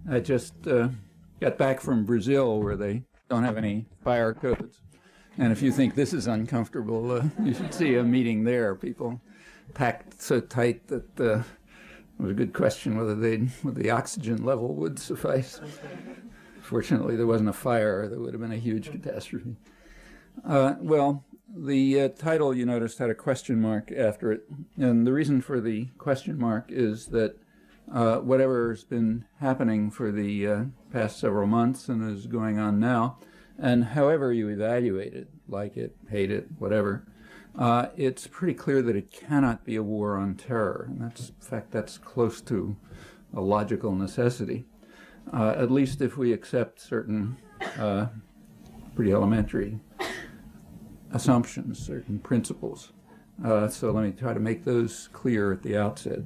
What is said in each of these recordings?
I just got back from Brazil, where they don't have any fire codes. And if you think this is uncomfortable, you should see a meeting there. People packed so tight that it was a good question whether the oxygen level would suffice. Fortunately, there wasn't a fire. There would have been a huge catastrophe. Well, the title, you noticed, had a question mark after it. And the reason for the question mark is that whatever's been happening for the past several months and is going on now, and however you evaluate it, like it, hate it, whatever, it's pretty clear that it cannot be a war on terror. And that's, in fact, that's close to a logical necessity, at least if we accept certain pretty elementary assumptions, certain principles. So let me try to make those clear at the outset.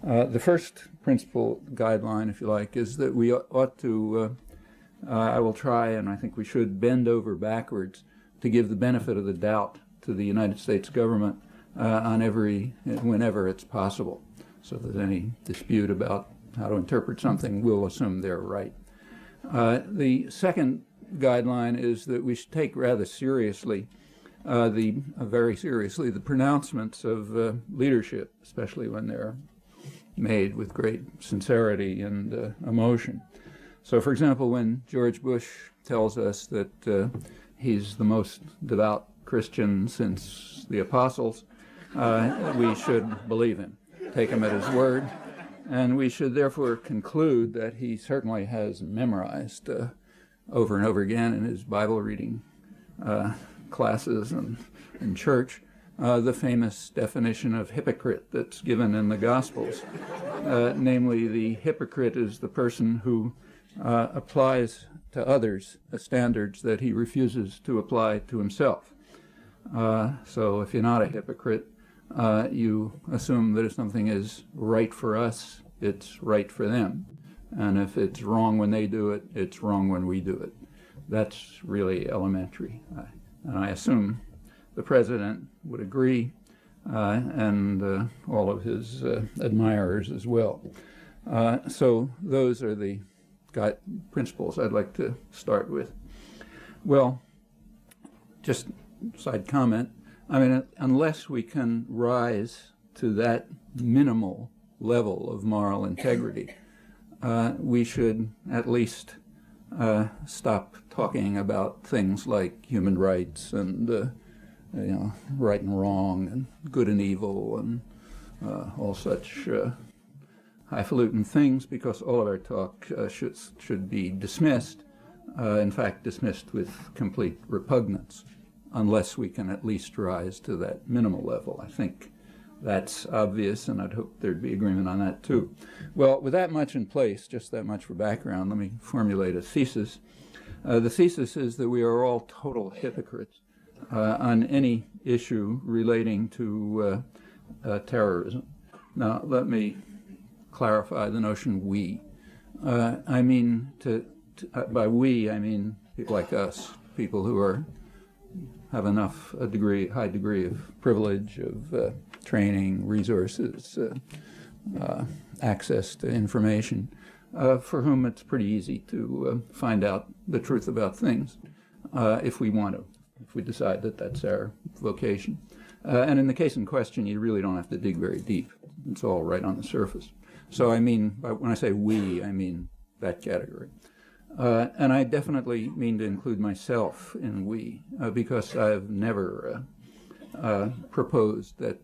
The first principle guideline, if you like, is that we ought to, I will try, and I think we should, bend over backwards to give the benefit of the doubt to the United States government whenever it's possible. So if there's any dispute about how to interpret something, we'll assume they're right. The second guideline is that we should take rather seriously, very seriously, the pronouncements of leadership, especially when they're made with great sincerity and emotion. So, for example, when George Bush tells us that he's the most devout Christian since the apostles, we should believe him, take him at his word, and we should therefore conclude that he certainly has memorized over and over again in his Bible reading classes and in church the famous definition of hypocrite that's given in the Gospels. Namely, the hypocrite is the person who applies to others standards that he refuses to apply to himself. So if you're not a hypocrite, you assume that if something is right for us, it's right for them. And if it's wrong when they do it, it's wrong when we do it. That's really elementary. And I assume the president would agree, and all of his admirers as well. So those are the principles I'd like to start with. Well, just side comment, I mean, unless we can rise to that minimal level of moral integrity, we should at least stop talking about things like human rights and right and wrong and good and evil and all such highfalutin things, because all of our talk should be dismissed, in fact dismissed with complete repugnance, unless we can at least rise to that minimal level. I think that's obvious, and I'd hope there'd be agreement on that too. Well, with that much in place, just that much for background, let me formulate a thesis. The thesis is that we are all total hypocrites on any issue relating to terrorism. Now, let me clarify the notion we. I mean, by we, I mean people like us, people who have a high degree of privilege, of training, resources, access to information, for whom it's pretty easy to find out the truth about things if we want to, if we decide that that's our vocation. And in the case in question, you really don't have to dig very deep. It's all right on the surface. So I mean, when I say we, I mean that category. And I definitely mean to include myself in we, because I've never proposed that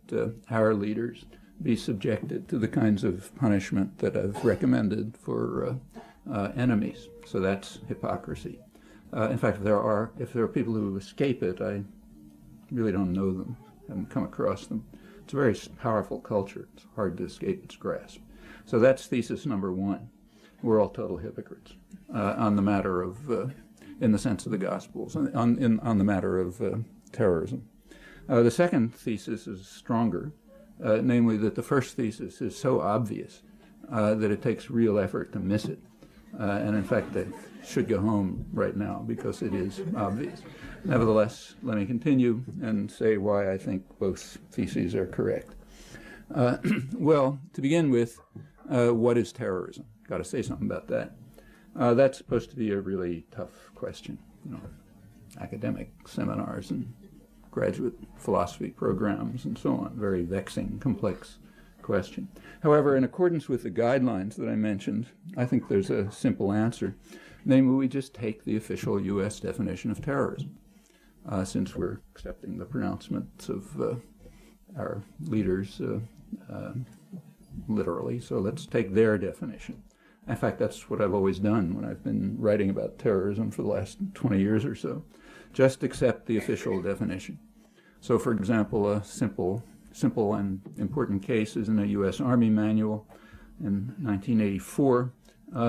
our leaders be subjected to the kinds of punishment that I've recommended for enemies. So that's hypocrisy. In fact, if there are people who escape it, I really don't know them, haven't come across them. It's a very powerful culture. It's hard to escape its grasp. So that's thesis number one. We're all total hypocrites on the matter of, in the sense of the Gospels, on the matter of terrorism. The second thesis is stronger, namely that the first thesis is so obvious that it takes real effort to miss it. And in fact, they should go home right now because it is obvious. Nevertheless, let me continue and say why I think both theses are correct. Well, to begin with, what is terrorism? Got to say something about that. That's supposed to be a really tough question. Academic seminars and graduate philosophy programs and so on. Very vexing, complex question. However, in accordance with the guidelines that I mentioned, I think there's a simple answer. Namely, we just take the official U.S. definition of terrorism, since we're accepting the pronouncements of our leaders literally. So let's take their definition. In fact, that's what I've always done when I've been writing about terrorism for the last 20 years or so. Just accept the official definition. So, for example, a simple and important case is in a U.S. Army manual in 1984,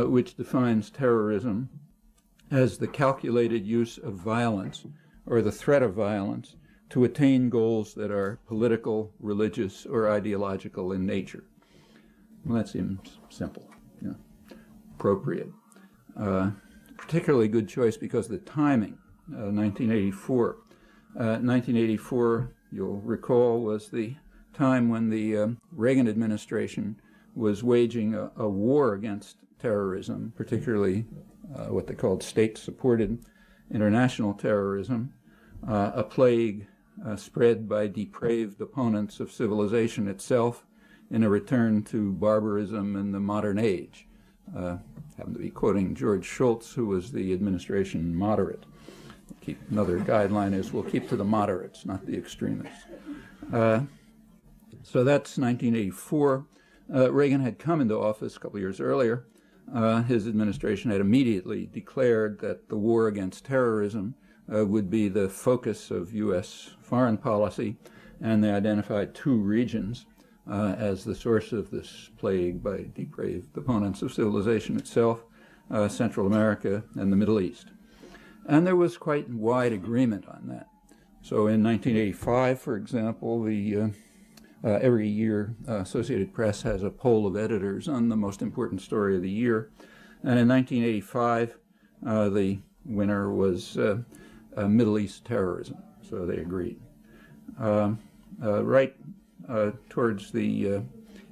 which defines terrorism as the calculated use of violence or the threat of violence to attain goals that are political, religious, or ideological in nature. Well, that seems simple, appropriate. Particularly good choice because of the timing, 1984. 1984, you'll recall, was the time when the Reagan administration was waging a war against terrorism, particularly what they called state-supported international terrorism, a plague spread by depraved opponents of civilization itself in a return to barbarism in the modern age. Happen to be quoting George Schultz, who was the administration moderate. Another guideline is we'll keep to the moderates, not the extremists. So that's 1984. Reagan had come into office a couple years earlier. His administration had immediately declared that the war against terrorism would be the focus of U.S. foreign policy, and they identified two regions as the source of this plague by depraved opponents of civilization itself, Central America and the Middle East. And there was quite wide agreement on that. So in 1985, for example, every year Associated Press has a poll of editors on the most important story of the year. And in 1985, the winner was Middle East terrorism, so they agreed. Right towards the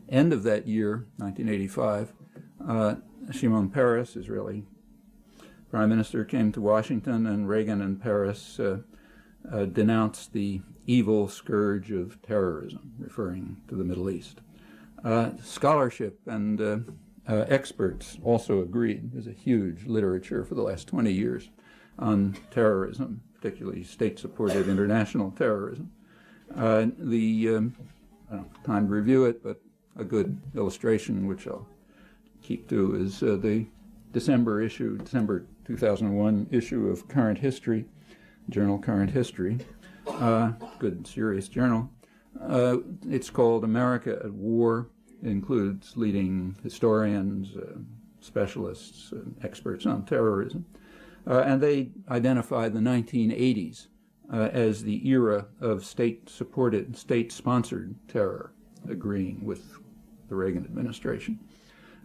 end of that year, 1985, Shimon Peres, Israeli Prime Minister, came to Washington, and Reagan and Peres denounced the evil scourge of terrorism, referring to the Middle East. Scholarship and experts also agreed. There's a huge literature for the last 20 years on terrorism, particularly state-supported international terrorism. I don't have time to review it, but a good illustration, which I'll keep to, is the December 2001 issue of Current History, journal Current History, good, serious journal. It's called America at War. It includes leading historians, specialists, experts on terrorism. And they identified the 1980s as the era of state-supported, state-sponsored terror, agreeing with the Reagan administration.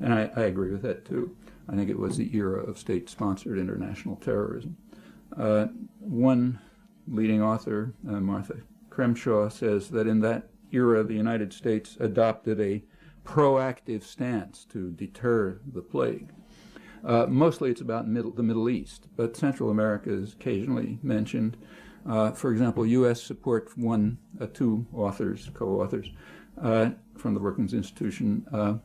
And I agree with that, too. I think it was the era of state-sponsored international terrorism. One leading author, Martha Crenshaw, says that in that era, the United States adopted a proactive stance to deter the plague. Mostly it's about the Middle East, but Central America is occasionally mentioned. For example, U.S. support two authors, co-authors, from the Brookings Institution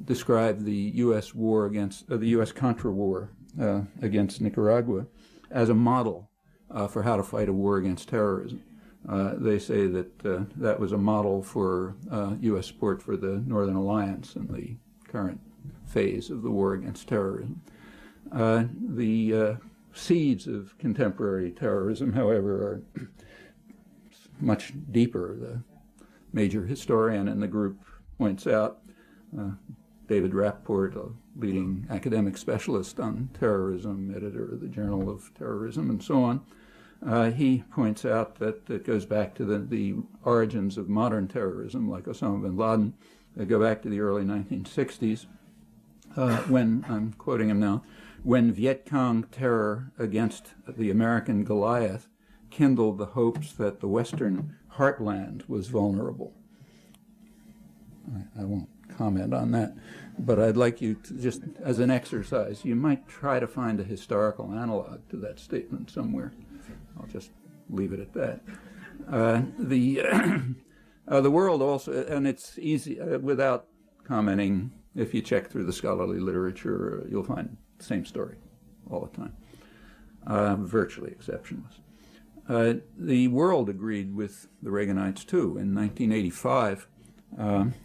described the U.S. war against, the U.S. Contra war against Nicaragua as a model for how to fight a war against terrorism. They say that that was a model for U.S. support for the Northern Alliance in the current phase of the war against terrorism. The seeds of contemporary terrorism, however, are much deeper. The major historian in the group points out, David Rapport, a leading academic specialist on terrorism, editor of the Journal of Terrorism, and so on. He points out that it goes back to the origins of modern terrorism, like Osama bin Laden. They go back to the early 1960s, when, I'm quoting him now, when Viet Cong terror against the American Goliath kindled the hopes that the Western heartland was vulnerable. I won't comment on that. But I'd like you to, just as an exercise, you might try to find a historical analog to that statement somewhere. I'll just leave it at that. The world also, and it's easy, without commenting, if you check through the scholarly literature, you'll find the same story all the time, virtually exceptionless. The world agreed with the Reaganites, too. In 1985,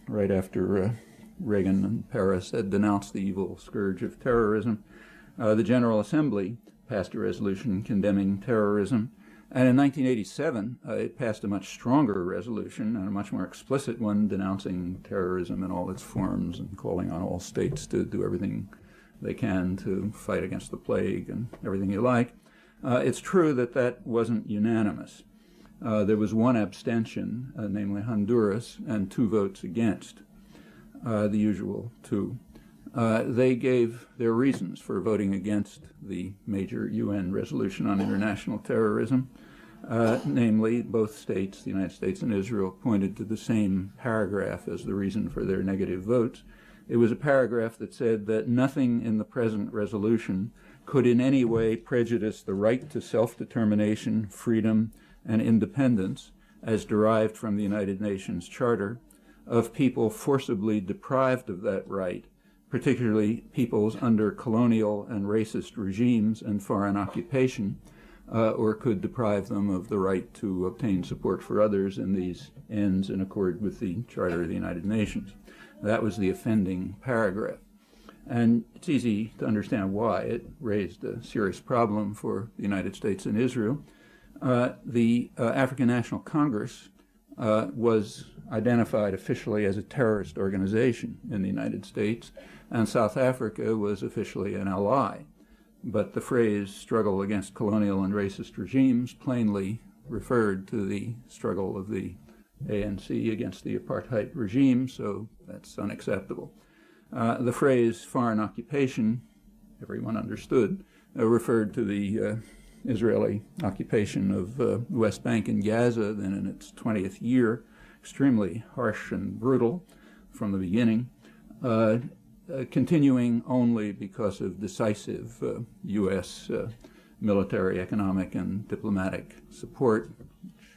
right after Reagan and Paris had denounced the evil scourge of terrorism, the General Assembly passed a resolution condemning terrorism. And in 1987, it passed a much stronger resolution and a much more explicit one denouncing terrorism in all its forms and calling on all states to do everything they can to fight against the plague and everything you like. It's true that that wasn't unanimous. There was one abstention, namely Honduras, and 2 votes against, the usual 2. They gave their reasons for voting against the major UN resolution on international terrorism. Namely, both states, the United States and Israel, pointed to the same paragraph as the reason for their negative votes. It was a paragraph that said that nothing in the present resolution could in any way prejudice the right to self-determination, freedom, and independence as derived from the United Nations Charter of people forcibly deprived of that right, particularly peoples under colonial and racist regimes and foreign occupation, or could deprive them of the right to obtain support for others in these ends in accord with the Charter of the United Nations. That was the offending paragraph. And it's easy to understand why. It raised a serious problem for the United States and Israel. The African National Congress was identified officially as a terrorist organization in the United States, and South Africa was officially an ally. But the phrase struggle against colonial and racist regimes plainly referred to the struggle of the ANC against the apartheid regime, so that's unacceptable. The phrase foreign occupation, everyone understood, referred to the Israeli occupation of the West Bank and Gaza, then in its 20th year, extremely harsh and brutal from the beginning, continuing only because of decisive U.S. Military, economic, and diplomatic support, which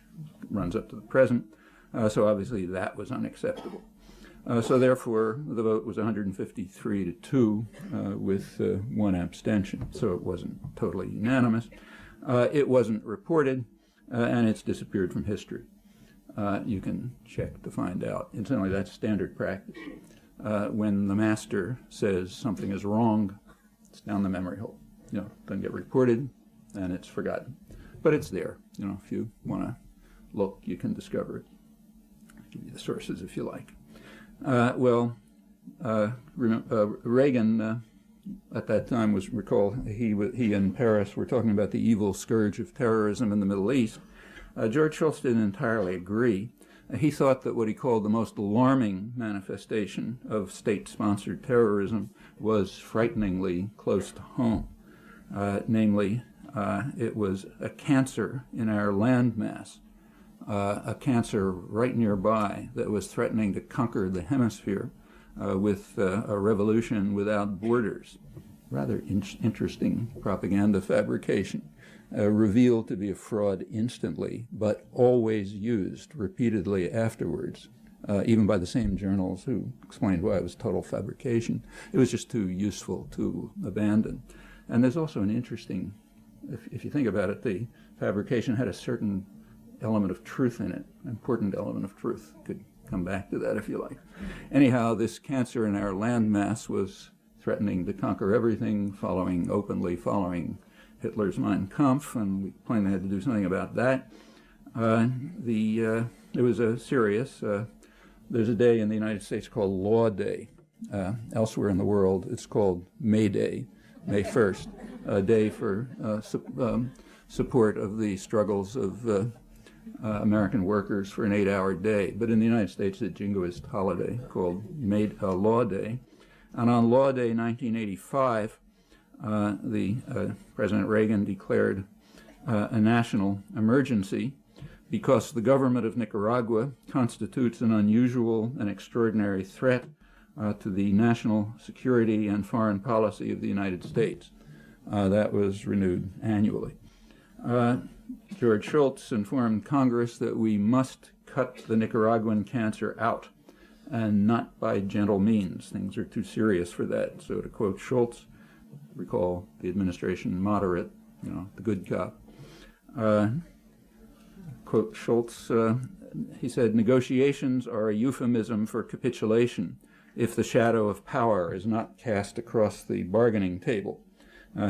runs up to the present. So obviously that was unacceptable. So therefore, the vote was 153 to 2 with 1 abstention. So it wasn't totally unanimous. It wasn't reported, and it's disappeared from history. You can check to find out. Incidentally, that's standard practice. When the master says something is wrong, it's down the memory hole. Doesn't get reported, and it's forgotten. But it's there. If you want to look, you can discover it. I'll give you the sources if you like. Reagan at that time was, recall, he and Paris were talking about the evil scourge of terrorism in the Middle East. George Schultz didn't entirely agree. He thought that what he called the most alarming manifestation of state-sponsored terrorism was frighteningly close to home. Namely, it was a cancer in our landmass, a cancer right nearby that was threatening to conquer the hemisphere with a revolution without borders. Rather interesting propaganda fabrication, revealed to be a fraud instantly, but always used repeatedly afterwards, even by the same journals who explained why it was total fabrication. It was just too useful to abandon. And there's also an interesting, if you think about it, the fabrication had a certain element of truth in it, an important element of truth. Could come back to that if you like. Anyhow, this cancer in our landmass was threatening to conquer everything, openly following Hitler's Mein Kampf, and we plainly had to do something about that. It was a serious, there's a day in the United States called Law Day. Elsewhere in the world, it's called May Day, May 1st, a day for support of the struggles of American workers for an 8-hour day. But in the United States, it's a jingoist holiday called Law Day. And on Law Day 1985, President Reagan declared a national emergency because the government of Nicaragua constitutes an unusual and extraordinary threat to the national security and foreign policy of the United States. That was renewed annually. George Schultz informed Congress that we must cut the Nicaraguan cancer out, and not by gentle means. Things are too serious for that. So to quote Schultz, recall the administration moderate, the good cop. Quote Schultz, he said, negotiations are a euphemism for capitulation if the shadow of power is not cast across the bargaining table.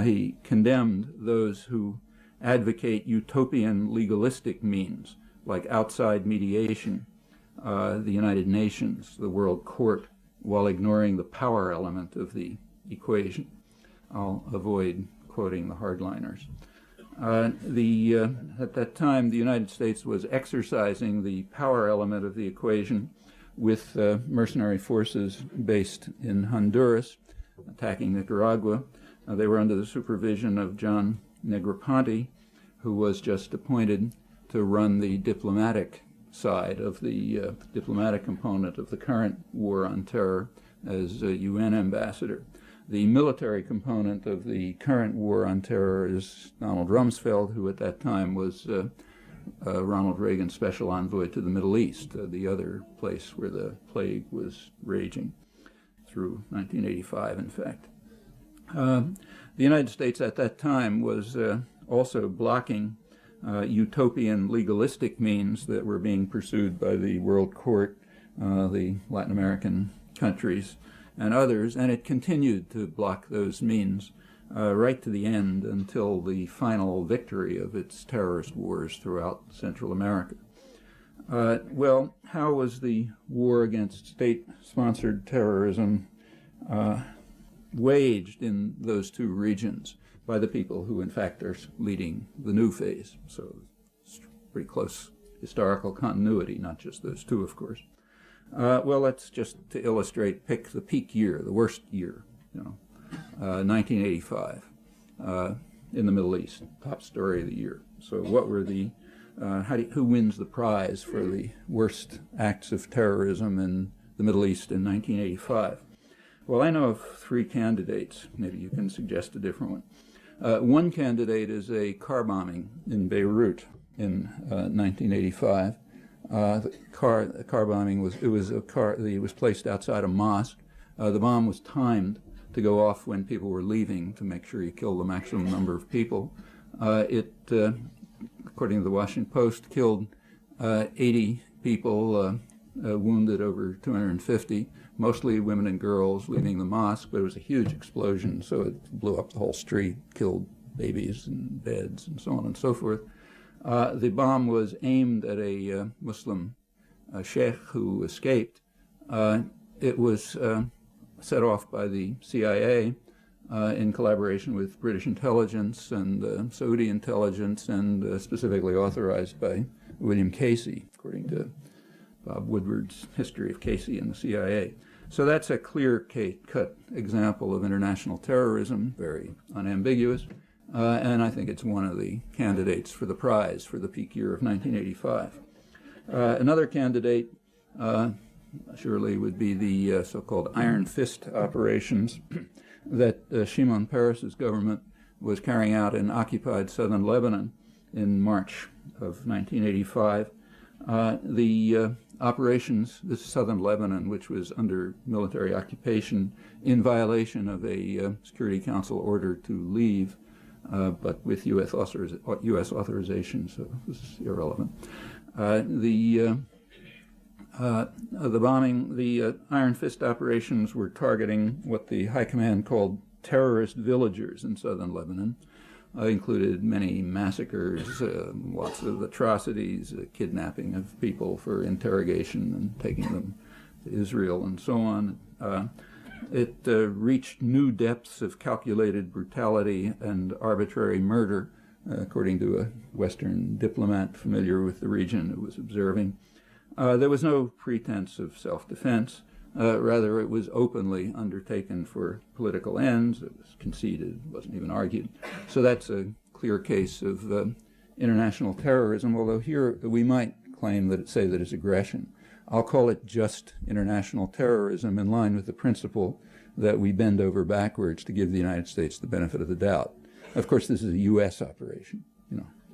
He condemned those who advocate utopian legalistic means like outside mediation, the United Nations, the World Court, while ignoring the power element of the equation. I'll avoid quoting the hardliners. At that time, the United States was exercising the power element of the equation with mercenary forces based in Honduras, attacking Nicaragua. They were under the supervision of John Negroponte, who was just appointed to run the diplomatic side of the diplomatic component of the current war on terror as a UN ambassador. The military component of the current war on terror is Donald Rumsfeld, who at that time was Ronald Reagan's special envoy to the Middle East, the other place where the plague was raging through 1985, in fact. The United States at that time was also blocking utopian legalistic means that were being pursued by the World Court, the Latin American countries, and others, and it continued to block those means right to the end until the final victory of its terrorist wars throughout Central America. Well, how was the war against state-sponsored terrorism waged in those two regions by the people who, in fact, are leading the new phase? So it's pretty close historical continuity, not just those two, of course. Well, let's just, to illustrate, pick the peak year, the worst year, 1985 in the Middle East, top story of the year. So what were the, who wins the prize for the worst acts of terrorism in the Middle East in 1985? Well, I know of three candidates. Maybe you can suggest a different one. One candidate is a car bombing in Beirut in 1985. The car bombing was placed outside a mosque. The bomb was timed to go off when people were leaving to make sure you kill the maximum number of people. It, according to the Washington Post, killed 80 people, wounded over 250, mostly women and girls leaving the mosque, but it was a huge explosion, so it blew up the whole street, killed babies and beds and so on and so forth. The bomb was aimed at a Muslim sheikh who escaped. It was set off by the CIA in collaboration with British intelligence and Saudi intelligence, and specifically authorized by William Casey, according to Bob Woodward's History of Casey and the CIA. So that's a clear-cut example of international terrorism, very unambiguous. And I think it's one of the candidates for the prize for the peak year of 1985. Another candidate surely would be the so-called Iron Fist operations that Shimon Peres's government was carrying out in occupied southern Lebanon in March of 1985. The operations, this southern Lebanon, which was under military occupation in violation of a Security Council order to leave, but with U.S. authorization, so this is irrelevant. The bombing, the Iron Fist operations were targeting what the High Command called terrorist villagers in southern Lebanon. Included many massacres, lots of atrocities, kidnapping of people for interrogation and taking them to Israel and so on. It reached new depths of calculated brutality and arbitrary murder, according to a Western diplomat familiar with the region who was observing. There was no pretense of self-defense. Rather, it was openly undertaken for political ends. It was conceded, wasn't even argued. So that's a clear case of international terrorism, although here we might say that it's aggression. I'll call it just international terrorism, in line with the principle that we bend over backwards to give the United States the benefit of the doubt. Of course, this is a U.S. operation.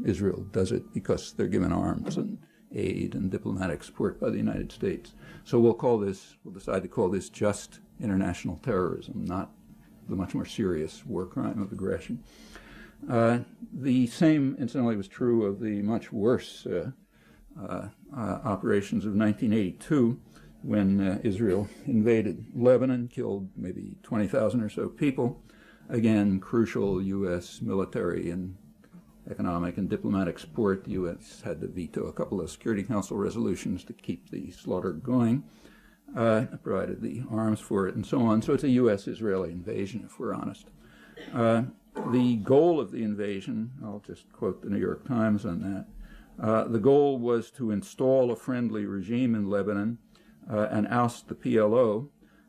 Israel does it because they're given arms and aid and diplomatic support by the United States. So we'll decide to call this just international terrorism, not the much more serious war crime of aggression. The same, incidentally, was true of the much worse operations of 1982, when Israel invaded Lebanon, killed maybe 20,000 or so people. Again, crucial U.S. military and economic and diplomatic support. The U.S. had to veto a couple of Security Council resolutions to keep the slaughter going, provided the arms for it, and so on. So it's a U.S.-Israeli invasion, if we're honest. The goal of the invasion, I'll just quote the New York Times on that, the goal was to install a friendly regime in Lebanon and oust the PLO,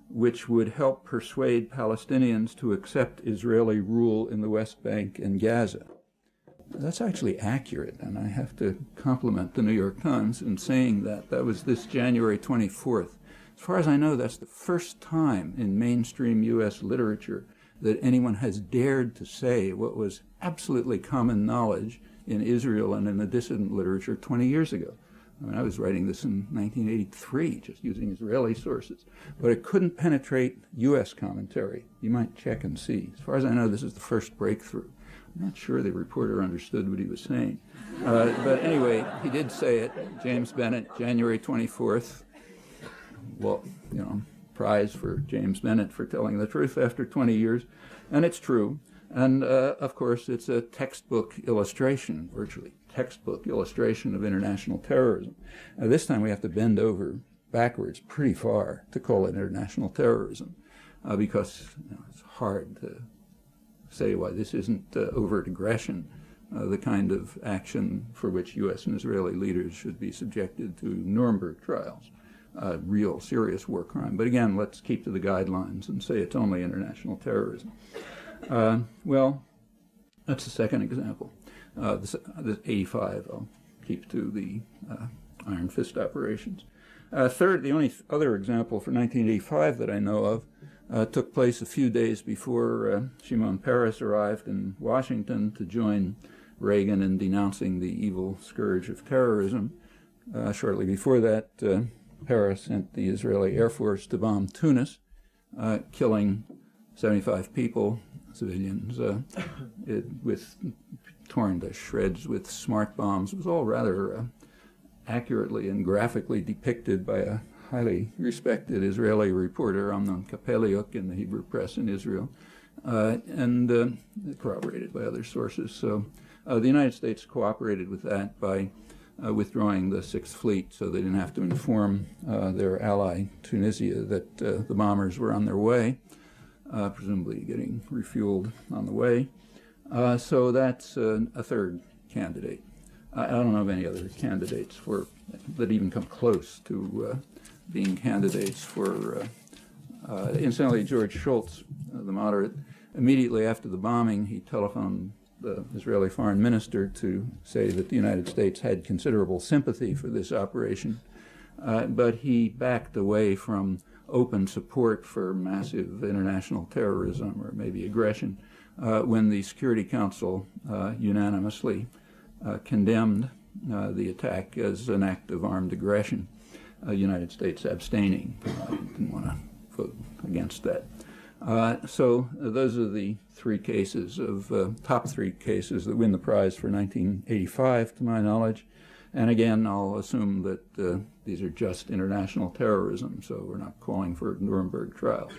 which would help persuade Palestinians to accept Israeli rule in the West Bank and Gaza. That's actually accurate, and I have to compliment the New York Times in saying that. That was this January 24th. As far as I know, that's the first time in mainstream U.S. literature that anyone has dared to say what was absolutely common knowledge in Israel and in the dissident literature 20 years ago. I mean, I was writing this in 1983, just using Israeli sources. But it couldn't penetrate U.S. commentary. You might check and see. As far as I know, this is the first breakthrough. I'm not sure the reporter understood what he was saying. But anyway, he did say it. James Bennett, January 24th. Well, prize for James Bennett for telling the truth after 20 years. And it's true. And, of course, it's a textbook illustration, virtually textbook illustration of international terrorism. This time we have to bend over backwards pretty far to call it international terrorism because it's hard to say why this isn't overt aggression, the kind of action for which U.S. and Israeli leaders should be subjected to Nuremberg trials, real serious war crime. But again, let's keep to the guidelines and say it's only international terrorism. Well, that's the second example. This 85, I'll keep to the Iron Fist operations. Third, the only other example for 1985 that I know of took place a few days before Shimon Peres arrived in Washington to join Reagan in denouncing the evil scourge of terrorism. Shortly before that, Peres sent the Israeli Air Force to bomb Tunis, killing 75 people, civilians, with torn to shreds with smart bombs. It was all rather accurately and graphically depicted by a highly respected Israeli reporter, Amnon Kapeliuk, in the Hebrew press in Israel, and corroborated by other sources. So the United States cooperated with that by withdrawing the Sixth Fleet, so they didn't have to inform their ally Tunisia that the bombers were on their way, presumably getting refueled on the way. So that's a third candidate. I don't know of any other candidates that even come close to being candidates for, incidentally, George Schultz, the moderate, immediately after the bombing, he telephoned the Israeli foreign minister to say that the United States had considerable sympathy for this operation, but he backed away from open support for massive international terrorism or maybe aggression when the Security Council unanimously condemned the attack as an act of armed aggression. United States abstaining. Didn't want to vote against that. So those are the three cases of top three cases that win the prize for 1985, to my knowledge. And again, I'll assume that these are just international terrorism, so we're not calling for a Nuremberg trial.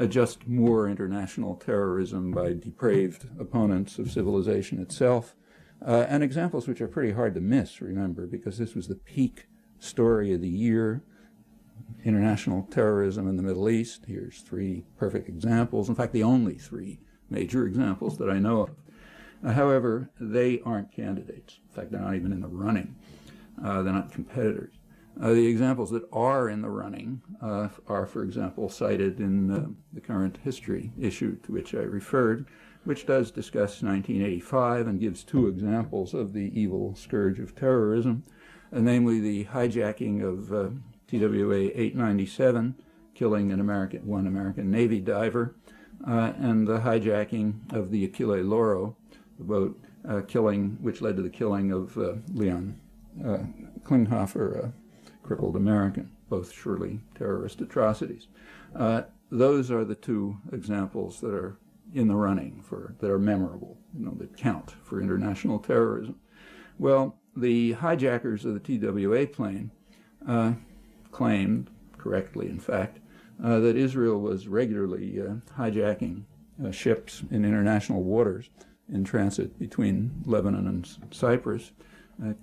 Just more international terrorism by depraved opponents of civilization itself, and examples which are pretty hard to miss, remember, because this was the peak story of the year, international terrorism in the Middle East. Here's three perfect examples, in fact, the only three major examples that I know of. However, they aren't candidates. In fact, they're not even in the running. They're not competitors. The examples that are in the running are, for example, cited in the current history issue to which I referred, which does discuss 1985 and gives two examples of the evil scourge of terrorism, namely the hijacking of TWA 897, killing one American Navy diver, and the hijacking of the Achille Lauro, the boat, which led to the killing of Leon Klinghoffer, a crippled American, both surely terrorist atrocities. Those are the two examples that are in the running that are memorable, that count for international terrorism. Well, the hijackers of the TWA plane claimed, correctly in fact, that Israel was regularly hijacking ships in international waters in transit between Lebanon and Cyprus,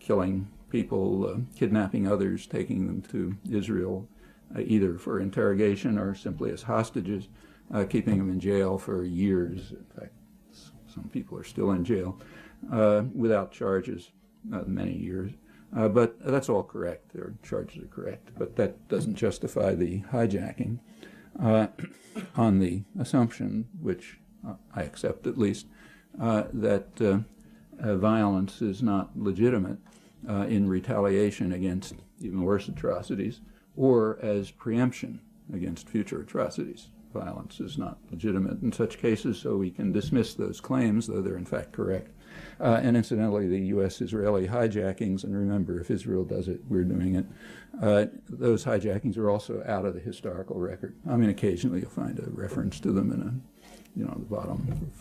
killing people, kidnapping others, taking them to Israel, either for interrogation or simply as hostages, keeping them in jail for years. In fact, some people are still in jail without charges, many years. But that's all correct. Their charges are correct. But that doesn't justify the hijacking on the assumption, which I accept at least, that violence is not legitimate in retaliation against even worse atrocities or as preemption against future atrocities. Violence is not legitimate in such cases, so we can dismiss those claims, though they're in fact correct. And incidentally, the U.S.-Israeli hijackings, and remember, if Israel does it, we're doing it, those hijackings are also out of the historical record. I mean, occasionally you'll find a reference to them in the bottom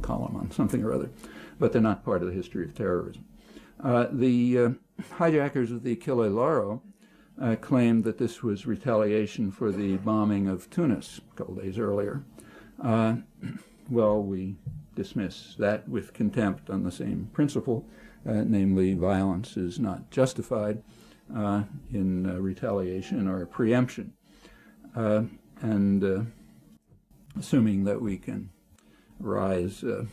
column on something or other, but they're not part of the history of terrorism. The hijackers of the Achille Lauro claimed that this was retaliation for the bombing of Tunis a couple days earlier. Well, we dismiss that with contempt on the same principle, namely violence is not justified in retaliation or preemption. And assuming that we can rise to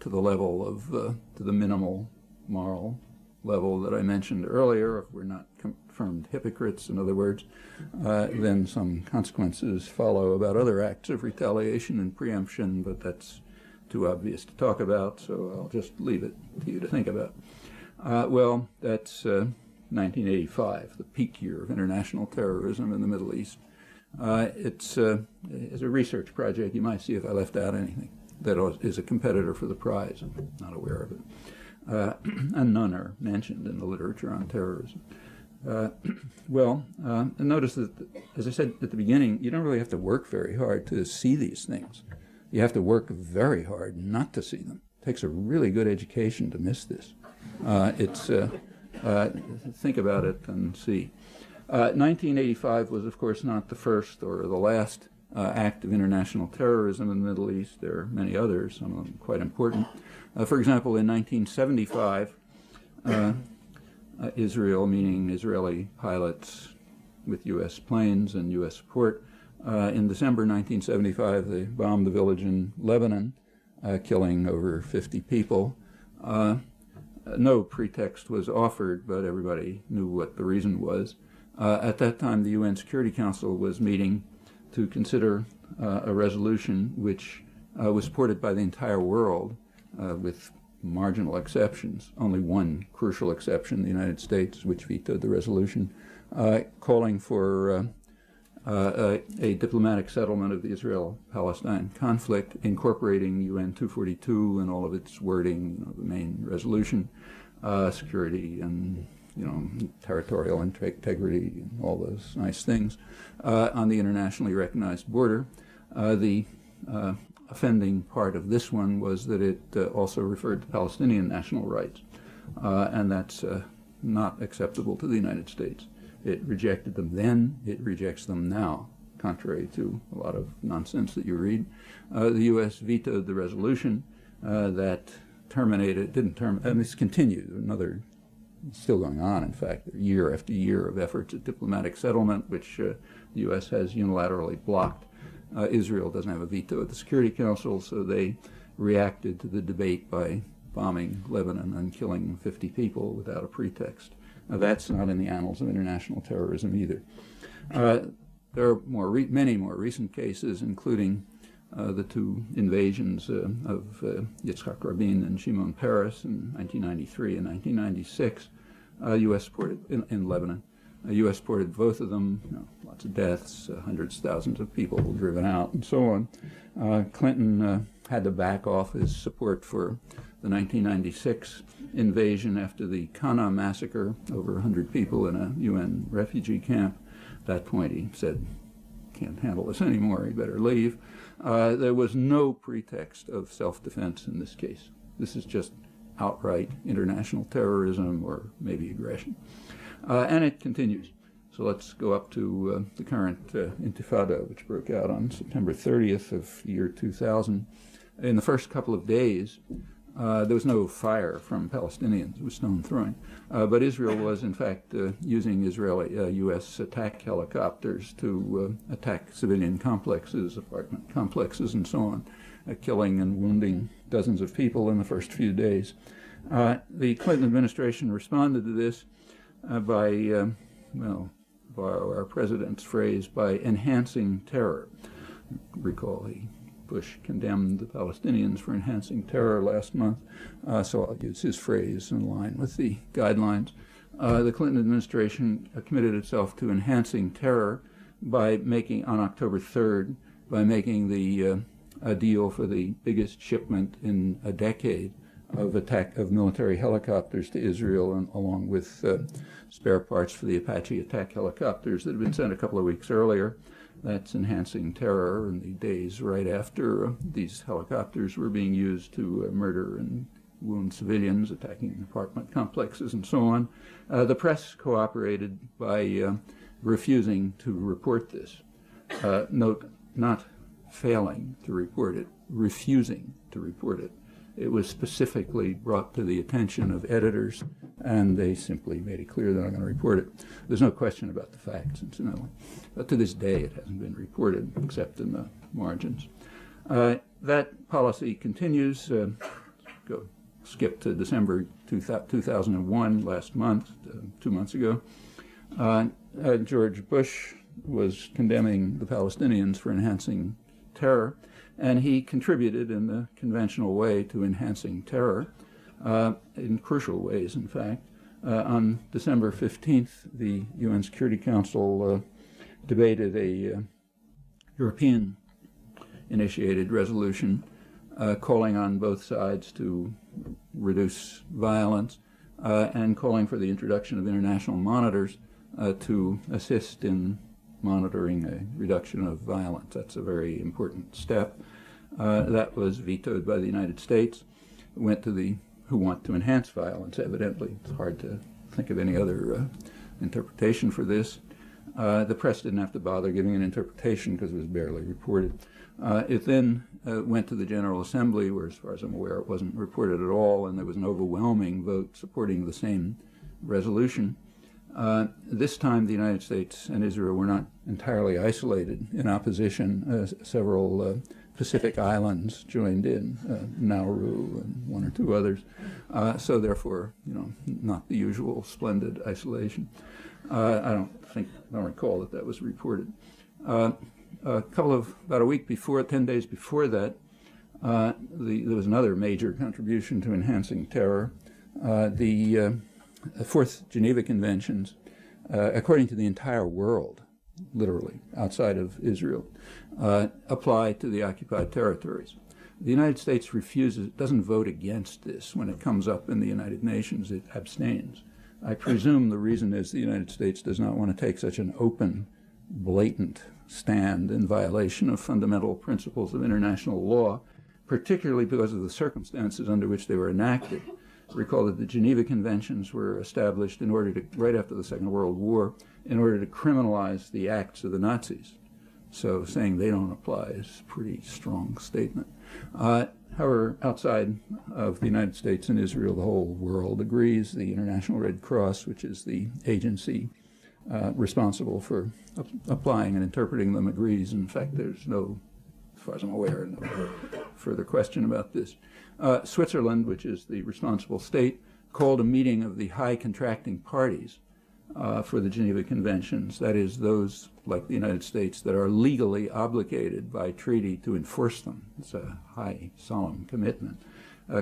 the level of, to the minimal moral level that I mentioned earlier, if we're not confirmed hypocrites, in other words, then some consequences follow about other acts of retaliation and preemption, but that's too obvious to talk about, so I'll just leave it to you to think about. Well, that's 1985, the peak year of international terrorism in the Middle East. It's a research project. You might see if I left out anything that is a competitor for the prize. I'm not aware of it. And none are mentioned in the literature on terrorism. And notice that, as I said at the beginning, you don't really have to work very hard to see these things. You have to work very hard not to see them. It takes a really good education to miss this. Think about it and see. 1985 was, of course, not the first or the last act of international terrorism in the Middle East. There are many others, some of them quite important. For example, in 1975, Israel, meaning Israeli pilots with U.S. planes and U.S. support, in December 1975, they bombed the village in Lebanon, killing over 50 people. No pretext was offered, but everybody knew what the reason was. At that time, the UN Security Council was meeting to consider a resolution which was supported by the entire world, with marginal exceptions, only one crucial exception, the United States, which vetoed the resolution, calling for a diplomatic settlement of the Israel-Palestine conflict, incorporating UN 242 and all of its wording, the main resolution, security and territorial integrity and all those nice things on the internationally recognized border. The offending part of this one was that it also referred to Palestinian national rights, and that's not acceptable to the United States. It rejected them then, it rejects them now, contrary to a lot of nonsense that you read. The U.S. vetoed the resolution that terminated, and this continued, still going on, in fact, year after year of efforts at diplomatic settlement, which the U.S. has unilaterally blocked. Israel doesn't have a veto at the Security Council, so they reacted to the debate by bombing Lebanon and killing 50 people without a pretext. Now, that's not in the annals of international terrorism either. There are many more recent cases, including the two invasions of Yitzhak Rabin and Shimon Peres in 1993 and 1996, U.S. support in Lebanon. The U.S. supported both of them. Lots of deaths, hundreds of thousands of people driven out, and so on. Clinton had to back off his support for the 1996 invasion after the Qana massacre, over 100 people in a UN refugee camp. At that point, he said, "Can't handle this anymore, he better leave." There was no pretext of self-defense in this case. This is just outright international terrorism or maybe aggression. And it continues. So let's go up to the current intifada, which broke out on September 30th of the year 2000. In the first couple of days, there was no fire from Palestinians. It was stone throwing. But Israel was, in fact, using U.S. attack helicopters to attack civilian complexes, apartment complexes, and so on, killing and wounding dozens of people in the first few days. The Clinton administration responded to this by borrow our president's phrase, by enhancing terror. Recall Bush condemned the Palestinians for enhancing terror last month, so I'll use his phrase in line with the guidelines. The Clinton administration committed itself to enhancing terror by making, on October 3rd, by making a deal for the biggest shipment in a decade of military helicopters to Israel, and along with spare parts for the Apache attack helicopters that had been sent a couple of weeks earlier. That's enhancing terror in the days right after these helicopters were being used to murder and wound civilians, attacking apartment complexes, and so on. The press cooperated by refusing to report this. Note, not failing to report it, refusing to report it. It was specifically brought to the attention of editors, and they simply made it clear they're not going to report it. There's no question about the facts, incidentally. But to this day, it hasn't been reported, except in the margins. That policy continues. Skip to December 2001, last month, 2 months ago. George Bush was condemning the Palestinians for enhancing terror, and he contributed in the conventional way to enhancing terror, in crucial ways, in fact. On December 15th, the UN Security Council debated a European-initiated resolution calling on both sides to reduce violence and calling for the introduction of international monitors to assist in monitoring a reduction of violence. That's a very important step. That was vetoed by the United States. It went to the who want to enhance violence, evidently. It's hard to think of any other interpretation for this. The press didn't have to bother giving an interpretation because it was barely reported. It then went to the General Assembly, where, as far as I'm aware, it wasn't reported at all, and there was an overwhelming vote supporting the same resolution. This time, the United States and Israel were not entirely isolated in opposition. Several Pacific islands joined in, Nauru and one or two others. So therefore, not the usual splendid isolation. I don't recall that was reported. About a week before, 10 days before that, there was another major contribution to enhancing terror. The Fourth Geneva Conventions, according to the entire world, literally, outside of Israel, apply to the occupied territories. The United States doesn't vote against this when it comes up in the United Nations. It abstains. I presume the reason is the United States does not want to take such an open, blatant stand in violation of fundamental principles of international law, particularly because of the circumstances under which they were enacted. Recall that the Geneva Conventions were established right after the Second World War, in order to criminalize the acts of the Nazis. So saying they don't apply is a pretty strong statement. However, outside of the United States and Israel, the whole world agrees. The International Red Cross, which is the agency responsible for applying and interpreting them, agrees. In fact, there's no, as far as I'm aware, no further question about this. Switzerland, which is the responsible state, called a meeting of the high contracting parties for the Geneva Conventions, that is, those, like the United States, that are legally obligated by treaty to enforce them. It's a high, solemn commitment.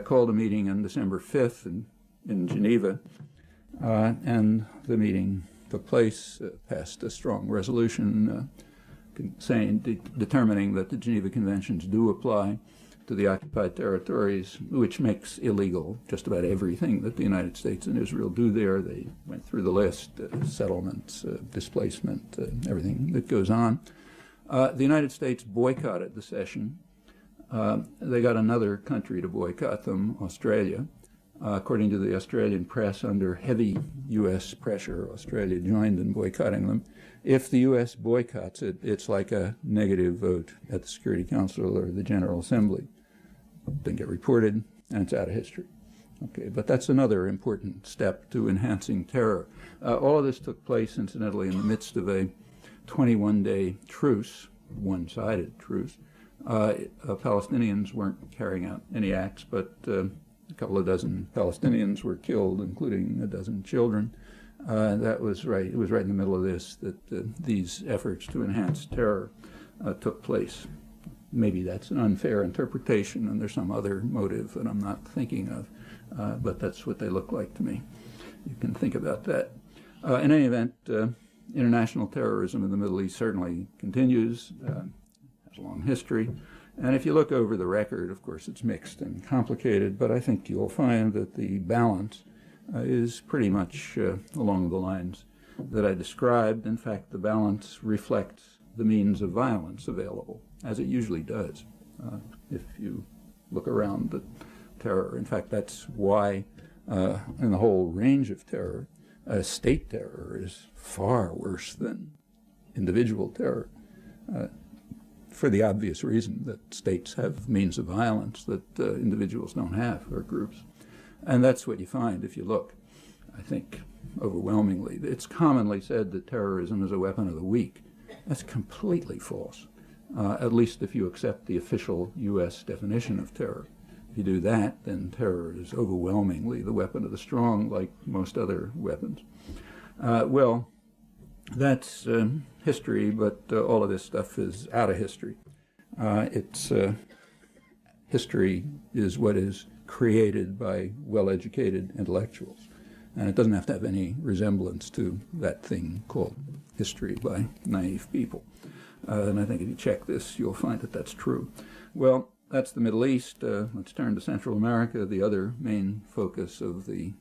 Called a meeting on December 5th in Geneva, and the meeting took place, passed a strong resolution determining that the Geneva Conventions do apply to the occupied territories, which makes illegal just about everything that the United States and Israel do there. They went through the list, settlements, displacement, everything that goes on. The United States boycotted the session. They got another country to boycott them, Australia. According to the Australian press, under heavy U.S. pressure, Australia joined in boycotting them. If the U.S. boycotts it, it's like a negative vote at the Security Council or the General Assembly. Didn't get reported, and it's out of history. Okay, but that's another important step to enhancing terror. All of this took place, incidentally, in the midst of a 21-day truce, one-sided truce. Palestinians weren't carrying out any acts, but a couple of dozen Palestinians were killed, including a dozen children. That was right. It was right in the middle of this that these efforts to enhance terror took place. Maybe that's an unfair interpretation, and there's some other motive that I'm not thinking of, but that's what they look like to me. You can think about that. In any event, international terrorism in the Middle East certainly continues, has a long history. And if you look over the record, of course, it's mixed and complicated, but I think you'll find that the balance is pretty much along the lines that I described. In fact, the balance reflects the means of violence available, as it usually does, if you look around the terror. In fact, that's why in the whole range of terror, state terror is far worse than individual terror, for the obvious reason that states have means of violence that individuals don't have, or groups. And that's what you find if you look, I think, overwhelmingly. It's commonly said that terrorism is a weapon of the weak. That's completely false, at least if you accept the official U.S. definition of terror. If you do that, then terror is overwhelmingly the weapon of the strong, like most other weapons. Well, that's history, but all of this stuff is out of history. History is what is created by well-educated intellectuals, and it doesn't have to have any resemblance to that thing called history by naive people. And I think if you check this, you'll find that that's true. Well, that's the Middle East. Let's turn to Central America, the other main focus of the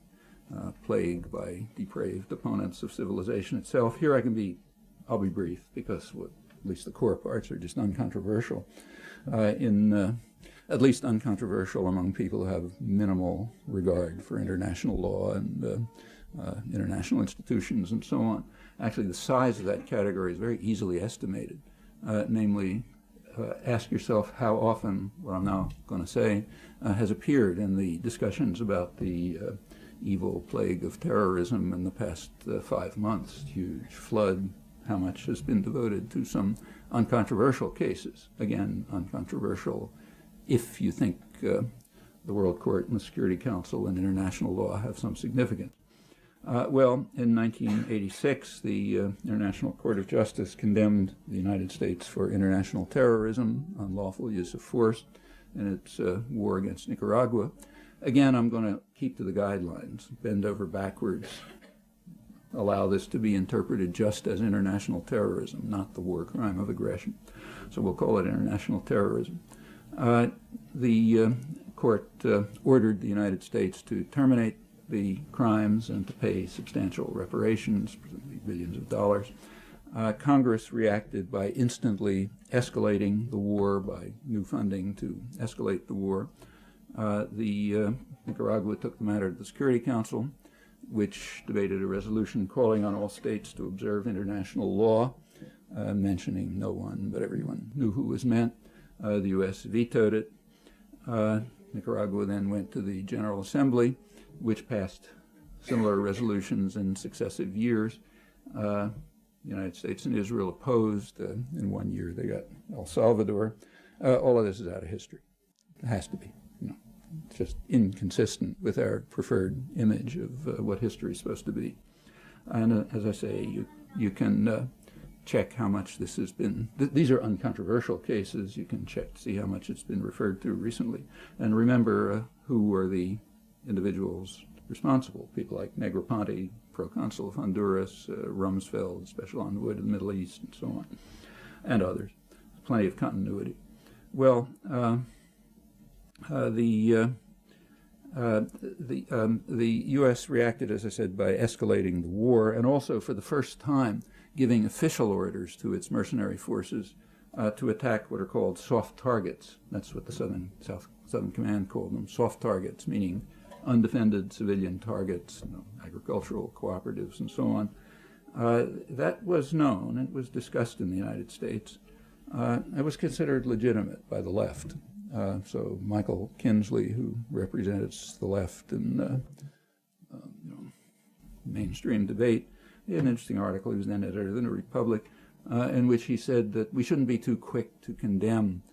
plague by depraved opponents of civilization itself. Here I'll be brief, because at least the core parts are just uncontroversial. At least uncontroversial among people who have minimal regard for international law and international institutions and so on. Actually, the size of that category is very easily estimated. Namely, ask yourself how often what I'm now going to say has appeared in the discussions about the evil plague of terrorism in the past 5 months. Huge flood. How much has been devoted to some uncontroversial cases? Again, uncontroversial if you think the World Court and the Security Council and international law have some significance. Well, in 1986, the International Court of Justice condemned the United States for international terrorism, unlawful use of force, in its war against Nicaragua. Again, I'm going to keep to the guidelines, bend over backwards, allow this to be interpreted just as international terrorism, not the war crime of aggression. So we'll call it international terrorism. The court ordered the United States to terminate the crimes and to pay substantial reparations, presumably billions of dollars. Congress reacted by instantly escalating the war, by new funding to escalate the war. Nicaragua took the matter to the Security Council, which debated a resolution calling on all states to observe international law, mentioning no one, but everyone knew who was meant. The U.S. vetoed it. Nicaragua then went to the General Assembly, which passed similar resolutions in successive years. The United States and Israel opposed. In 1 year, they got El Salvador. All of this is out of history. It has to be. It's just inconsistent with our preferred image of what history is supposed to be. And as I say, you can check how much this has been. These are uncontroversial cases. You can check to see how much it's been referred to recently. And remember who were the individuals responsible. People like Negroponte, proconsul of Honduras, Rumsfeld, special envoy to the Middle East, and so on, and others. Plenty of continuity. Well, the U.S. reacted, as I said, by escalating the war, and also for the first time giving official orders to its mercenary forces to attack what are called soft targets. That's what the Southern Command called them, soft targets, meaning undefended civilian targets, agricultural cooperatives, and so on. That was known. It was discussed in the United States. It was considered legitimate by the left. So Michael Kinsley, who represents the left in mainstream debate, he had an interesting article. He was then editor of the New Republic, in which he said that we shouldn't be too quick to condemn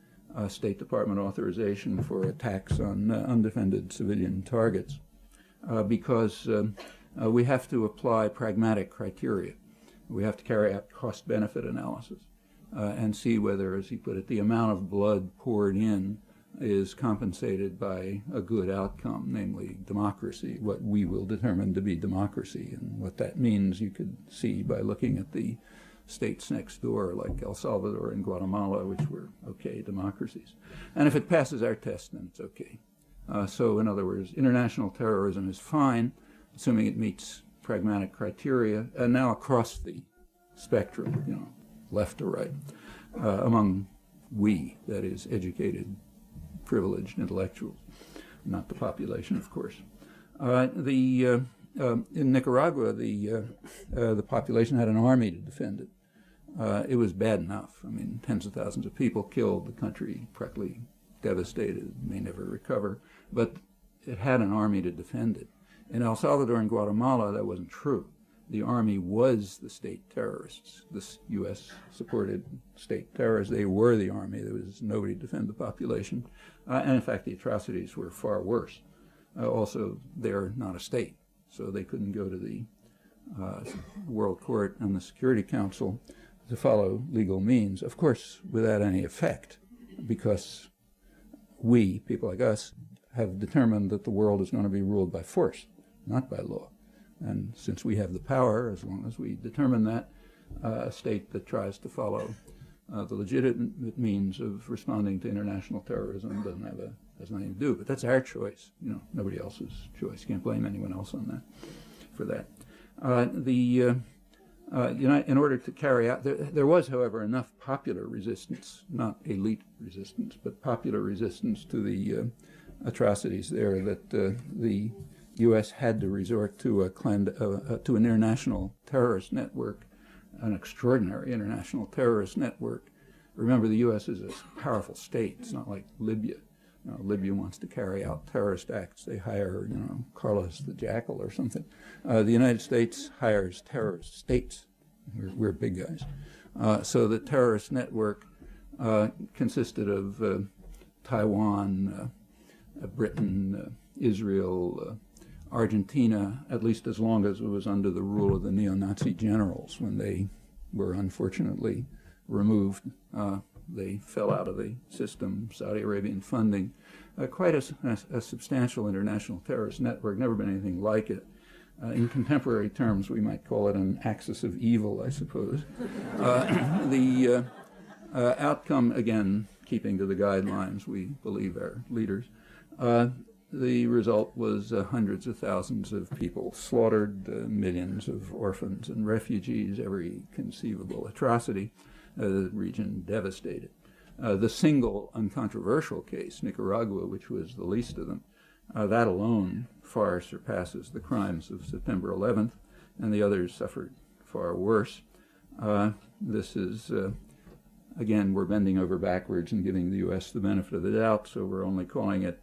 State Department authorization for attacks on undefended civilian targets, because we have to apply pragmatic criteria. We have to carry out cost-benefit analysis and see whether, as he put it, the amount of blood poured in is compensated by a good outcome, namely democracy, what we will determine to be democracy. And what that means you could see by looking at the states next door, like El Salvador and Guatemala, which were okay democracies. And if it passes our test, then it's okay. So in other words, international terrorism is fine, assuming it meets pragmatic criteria, and now across the spectrum, left to right, among we, that is, educated, privileged intellectuals, not the population, of course. In Nicaragua, the population had an army to defend it. It was bad enough. I mean, tens of thousands of people killed, the country practically devastated, may never recover, but it had an army to defend it. In El Salvador and Guatemala, that wasn't true. The army was the state terrorists, the U.S.-supported state terrorists. They were the army. There was nobody to defend the population. And in fact, the atrocities were far worse. Also, they're not a state, so they couldn't go to the World Court and the Security Council to follow legal means, of course, without any effect, because we, people like us, have determined that the world is going to be ruled by force, not by law. And since we have the power, as long as we determine that, a state that tries to follow the legitimate means of responding to international terrorism has nothing to do. But that's our choice, nobody else's choice. You can't blame anyone else on that, for that. In order to carry out, there was, however, enough popular resistance, not elite resistance, but popular resistance to the atrocities there that the U.S. had to resort to an international terrorist network, an extraordinary international terrorist network. Remember, the U.S. is a powerful state. It's not like Libya. Libya wants to carry out terrorist acts. They hire, Carlos the Jackal or something. The United States hires terrorist states. We're big guys. So the terrorist network consisted of Taiwan, Britain, Israel, Argentina, at least as long as it was under the rule of the neo-Nazi generals. When they were unfortunately removed, they fell out of the system, Saudi Arabian funding. Quite a substantial international terrorist network, never been anything like it. In contemporary terms, we might call it an axis of evil, I suppose. The outcome, again, keeping to the guidelines we believe our leaders, the result was hundreds of thousands of people slaughtered, millions of orphans and refugees, every conceivable atrocity, the region devastated. The single uncontroversial case, Nicaragua, which was the least of them, that alone far surpasses the crimes of September 11th, and the others suffered far worse. This is, again, we're bending over backwards and giving the U.S. the benefit of the doubt, so we're only calling it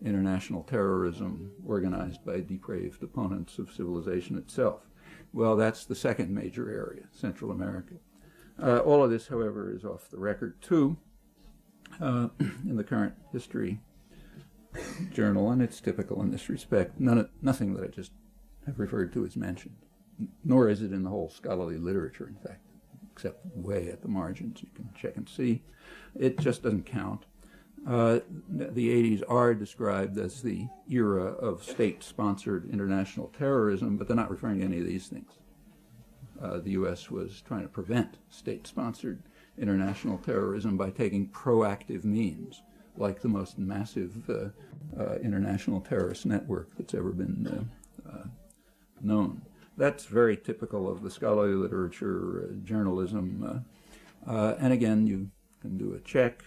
international terrorism organized by depraved opponents of civilization itself. Well, that's the second major area, Central America. All of this, however, is off the record, too, in the current history journal, and it's typical in this respect. Nothing that I just have referred to is mentioned, nor is it in the whole scholarly literature, in fact, except way at the margins. You can check and see. It just doesn't count. The 80s are described as the era of state-sponsored international terrorism, but they're not referring to any of these things. The U.S. was trying to prevent state-sponsored international terrorism by taking proactive means, like the most massive international terrorist network that's ever been known. That's very typical of the scholarly literature, journalism, and again, you can do a check.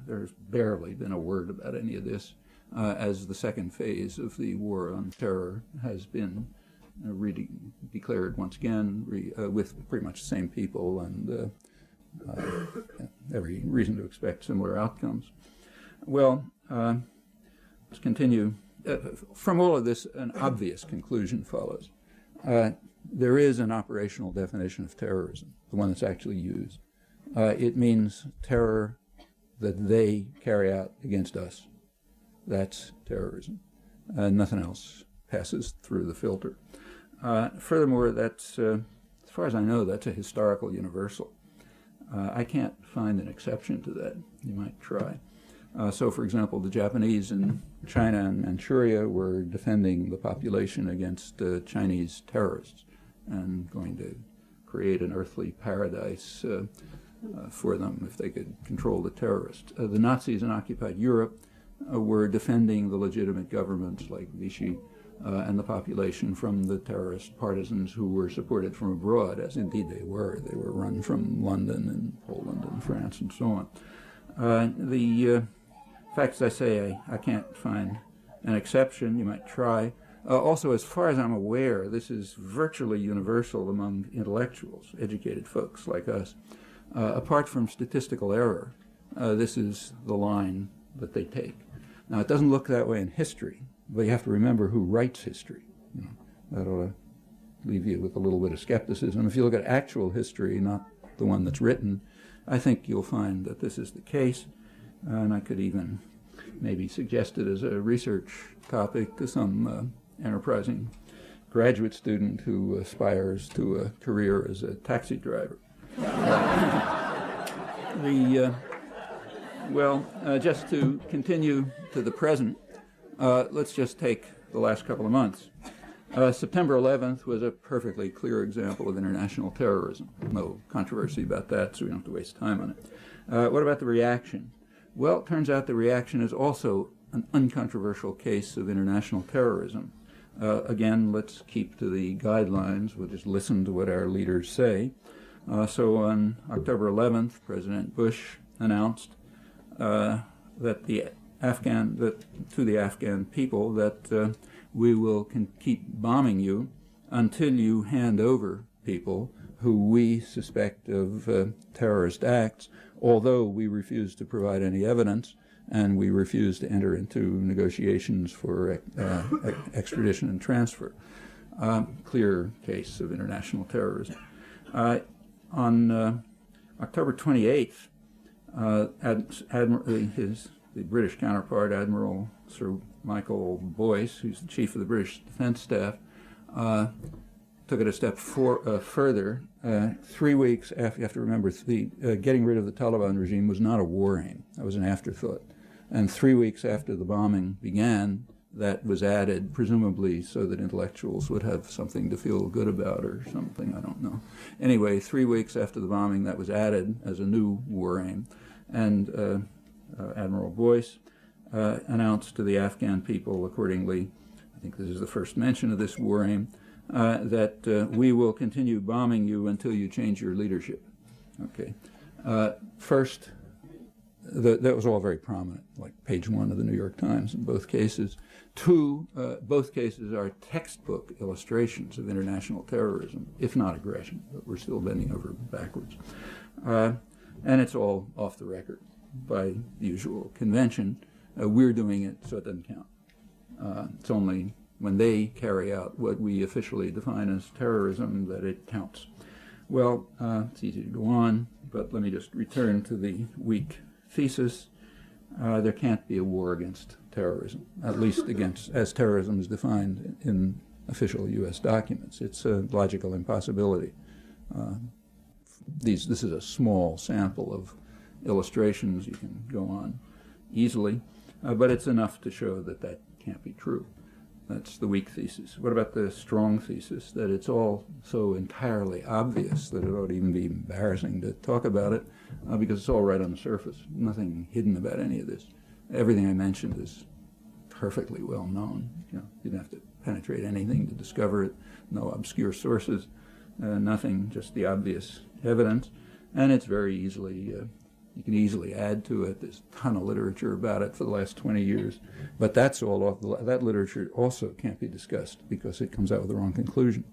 There's barely been a word about any of this, as the second phase of the war on terror has been declared once again with pretty much the same people and every reason to expect similar outcomes. Well, let's continue. From all of this, an obvious conclusion follows. There is an operational definition of terrorism, the one that's actually used. It means terror that they carry out against us. That's terrorism. Nothing else passes through the filter. Furthermore, that's, as far as I know, that's a historical universal. I can't find an exception to that. You might try. So, for example, the Japanese in China and Manchuria were defending the population against Chinese terrorists and going to create an earthly paradise for them if they could control the terrorists. The Nazis in occupied Europe were defending the legitimate governments like Vichy and the population from the terrorist partisans who were supported from abroad, as indeed they were. They were run from London and Poland and France and so on. The facts I say, I can't find an exception. You might try. Also, as far as I'm aware, this is virtually universal among intellectuals, educated folks like us. Apart from statistical error, this is the line that they take. Now, it doesn't look that way in history, but you have to remember who writes history. You know, that ought to leave you with a little bit of skepticism. If you look at actual history, not the one that's written, I think you'll find that this is the case. And I could even maybe suggest it as a research topic to some enterprising graduate student who aspires to a career as a taxi driver. Just to continue to the present, let's just take the last couple of months. September 11th was a perfectly clear example of international terrorism. No controversy about that, so we don't have to waste time on it. What about the reaction? Well, it turns out the reaction is also an uncontroversial case of international terrorism. Again, let's keep to the guidelines. We'll just listen to what our leaders say. So on October 11th, President Bush announced to the Afghan people that we will keep bombing you until you hand over people who we suspect of terrorist acts, although we refuse to provide any evidence and we refuse to enter into negotiations for extradition and transfer. Clear case of international terrorism. On October 28th, the British counterpart, Admiral Sir Michael Boyce, who's the chief of the British Defence Staff, took it a step further. 3 weeks after, you have to remember, getting rid of the Taliban regime was not a war aim. That was an afterthought. And 3 weeks after the bombing began, that was added, presumably so that intellectuals would have something to feel good about or something, I don't know. Anyway, 3 weeks after the bombing, that was added as a new war aim. And Admiral Boyce announced to the Afghan people accordingly, I think this is the first mention of this war aim, that we will continue bombing you until you change your leadership. Okay. First, that was all very prominent, like page 1 of the New York Times in both cases. 2, both cases are textbook illustrations of international terrorism, if not aggression, but we're still bending over backwards. And it's all off the record by the usual convention. We're doing it, so it doesn't count. It's only when they carry out what we officially define as terrorism that it counts. Well, it's easy to go on, but let me just return to the weak thesis. There can't be a war against terrorism, at least against as terrorism is defined in official U.S. documents. It's a logical impossibility. This is a small sample of illustrations. You can go on easily, but it's enough to show that that can't be true. That's the weak thesis. What about the strong thesis, that it's all so entirely obvious that it ought to even be embarrassing to talk about it, because it's all right on the surface, nothing hidden about any of this. Everything I mentioned is perfectly well known. You didn't have to penetrate anything to discover it, no obscure sources, nothing, just the obvious evidence. And it's very easily, you can easily add to it. There's a ton of literature about it for the last 20 years. But that's all, that literature also can't be discussed because it comes out with the wrong conclusion.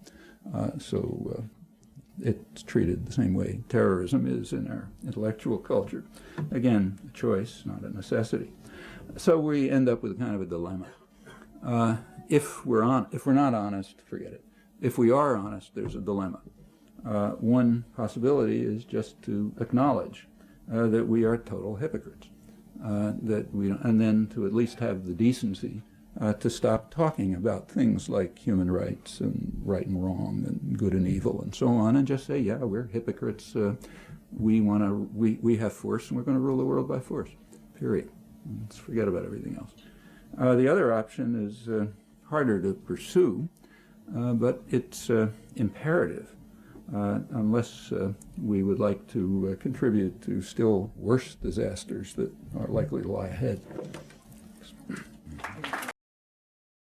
So it's treated the same way terrorism is in our intellectual culture. Again, a choice, not a necessity. So we end up with kind of a dilemma. If we're not honest, forget it. If we are honest, there's a dilemma. One possibility is just to acknowledge that we are total hypocrites, that we don't, and then to at least have the decency to stop talking about things like human rights and right and wrong and good and evil and so on, and just say, yeah, we're hypocrites. We have force, and we're going to rule the world by force. Period. Let's forget about everything else. The other option is harder to pursue, but it's imperative. Unless we would like to contribute to still worse disasters that are likely to lie ahead.